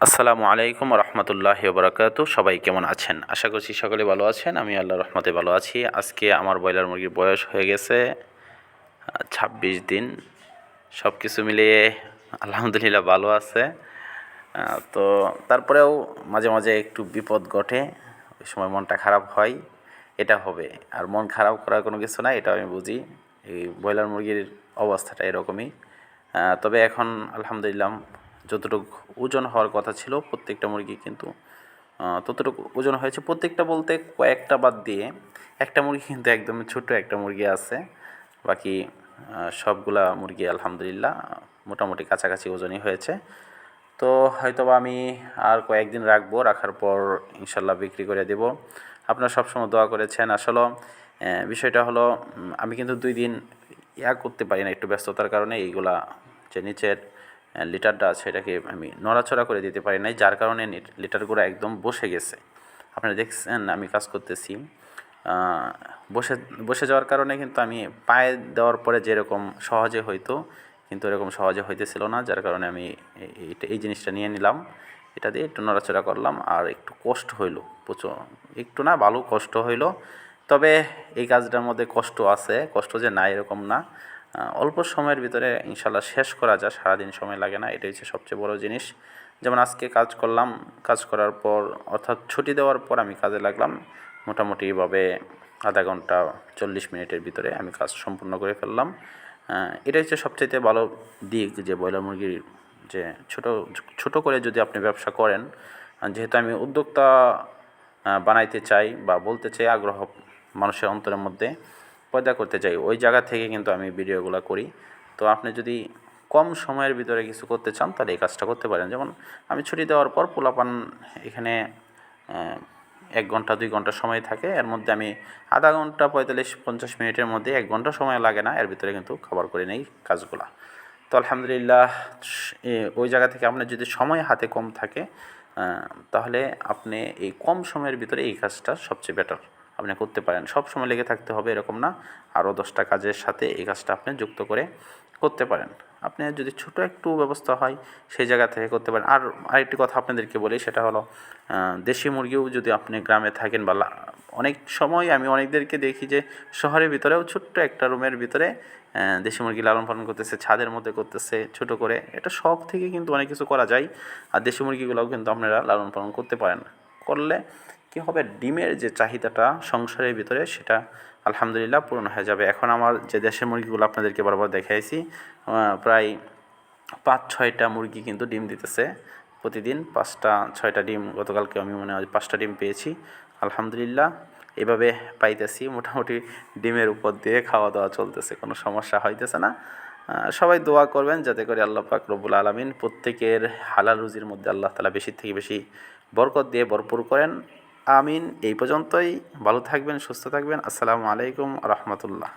আসসালামু আলাইকুম রহমতুল্লাহি ওবরাকাতু। সবাই কেমন আছেন? আশা করছি সকলে ভালো আছেন। আমি আল্লাহর রহমতে ভালো আছি। আজকে আমার ব্রয়লার মুরগির বয়স হয়ে গেছে ২৬ দিন। সব কিছু মিলিয়ে আলহামদুলিল্লাহ ভালো আছে। তো তারপরেও মাঝে মাঝে একটু বিপদ ঘটে, ওই সময় মনটা খারাপ হয়। এটা হবে, আর মন খারাপ করার কোনো কিছু নাই, এটা আমি বুঝি। এই ব্রয়লার মুরগির অবস্থাটা এরকমই। তবে এখন আলহামদুলিল্লাহ যতটুকু ওজন হওয়ার কথা ছিল প্রত্যেকটা মুরগি কিন্তু ততটুকু ওজন হয়েছে। প্রত্যেকটা বলতে কয়েকটা বাদ দিয়ে একটা মুরগি কিন্তু একদম ছোট একটা মুরগি আছে। বাকি সবগুলা মুরগি আলহামদুলিল্লাহ মোটামুটি কাছাকাছি ওজনই হয়েছে। তো হয়তোবা আমি আর কয়েকদিন রাখবো, রাখার পর ইনশাল্লাহ বিক্রি করে দেব। আপনারা সবসময় দোয়া করেছেন। আসলে বিষয়টা হলো আমি কিন্তু 2 দিন করতে পারি না, একটু ব্যস্ততার কারণে এইগুলা যে নিচের লিটারটা আছে এটাকে আমি নড়াচড়া করে দিতে পারি নাই, যার কারণে লিটারগুলো একদম বসে গেছে। আপনারা দেখছেন আমি কাজ করতেছি, বসে বসে যাওয়ার কারণে কিন্তু আমি পায়ে দেওয়ার পরে যেরকম সহজে হইতো কিন্তু এরকম সহজে হইতেছিল না, যার কারণে আমি এই জিনিসটা নিয়ে নিলাম। এটা দিয়ে একটু নড়াচড়া করলাম, আর একটু কষ্ট হইল প্রচুর, একটু না ভালো কষ্ট হইল। তবে এই কাজটার মধ্যে কষ্ট আছে, কষ্ট যে নাই এরকম না। অল্প সময়ের ভিতরে ইনশাল্লাহ শেষ করা যায়, সারাদিন সময় লাগে না, এটাই হচ্ছে সবচেয়ে বড় জিনিস। যেমন আজকে কাজ করলাম, কাজ করার পর অর্থাৎ ছুটি দেওয়ার পর আমি কাজে লাগলাম। মোটামুটিভাবে আধা ঘন্টা 40 মিনিটের ভিতরে আমি কাজ সম্পূর্ণ করে ফেললাম। এটাই হচ্ছে সবচাইতে ভালো দিক, যে ব্রয়লার মুরগির যে ছোট ছোট করে যদি আপনি ব্যবসা করেন। যেহেতু আমি উদ্যোক্তা বানাইতে চাই বা বলতে চাই, আগ্রহ মানুষের অন্তরের মধ্যে পয়দা করতে চাই, ওই জায়গা থেকে কিন্তু আমি ভিডিওগুলো করি। তো আপনি যদি কম সময়ের ভিতরে কিছু করতে চান তাহলে এই কাজটা করতে পারেন। যেমন আমি ছুটি দেওয়ার পর পোলাপান এখানে 1 ঘন্টা 2 ঘন্টা সময় থাকে, এর মধ্যে আমি আধা ঘন্টা 45-50 মিনিটের মধ্যে 1 ঘন্টা সময় লাগে না, এর ভিতরে কিন্তু কভার করে নেই কাজগুলা। তো আলহামদুলিল্লাহ ওই জায়গা থেকে আপনার যদি সময় হাতে কম থাকে তাহলে আপনি এই কম সময়ের ভিতরে এই কাজটা সবচেয়ে বেটার আপনি করতে পারেন। সব সময় লেগে থাকতে হবে এরকম না, আরও 10টা কাজের সাথে এই কাজটা আপনি যুক্ত করে করতে পারেন। আপনি যদি ছোট একটু ব্যবস্থা হয় সেই জায়গা থেকে করতে পারেন। আর আরেকটি কথা আপনাদেরকে বলি, সেটা হলো দেশি মুরগিও যদি আপনি গ্রামে থাকেন বা অনেক সময় আমি অনেকদেরকে দেখি যে শহরের ভিতরেও ছোট্ট একটা রুমের ভিতরে দেশি মুরগি লালন পালন করতেছে, ছাদের মধ্যে করতেছে ছোট করে। এটা শখ থেকে কিন্তু অনেক কিছু করা যায়। আর দেশি মুরগিগুলোও কিন্তু আপনারা লালন পালন করতে পারেন। করলে কী হবে, ডিমের যে চাহিদাটা সংসারের ভিতরে সেটা আলহামদুলিল্লাহ পূরণ হয়ে যাবে। এখন আমার যে দেশের মুরগিগুলো আপনাদেরকে বারবার দেখাইছি, প্রায় 5-6টা মুরগি কিন্তু ডিম দিতেছে প্রতিদিন। 5টা-6টা ডিম, গতকালকে আমি মনে হয় 5টা ডিম পেয়েছি আলহামদুলিল্লাহ। এভাবে পাইতেছি, মোটামুটি ডিমের উপর দিয়ে খাওয়া দাওয়া চলতেছে, কোনো সমস্যা হইতেছে না। সবাই দোয়া করবেন যাতে করে আল্লাহ পাক রব্বুল আলামিন প্রত্যেকের হালাল রুজির মধ্যে আল্লাহ তাআলা বেশি থেকে বেশি বরকত দিয়ে ভরপুর করেন। আমিন। এই পর্যন্তই। ভালো থাকবেন, সুস্থ থাকবেন। আসসালামু আলাইকুম রহমতুল্লাহ।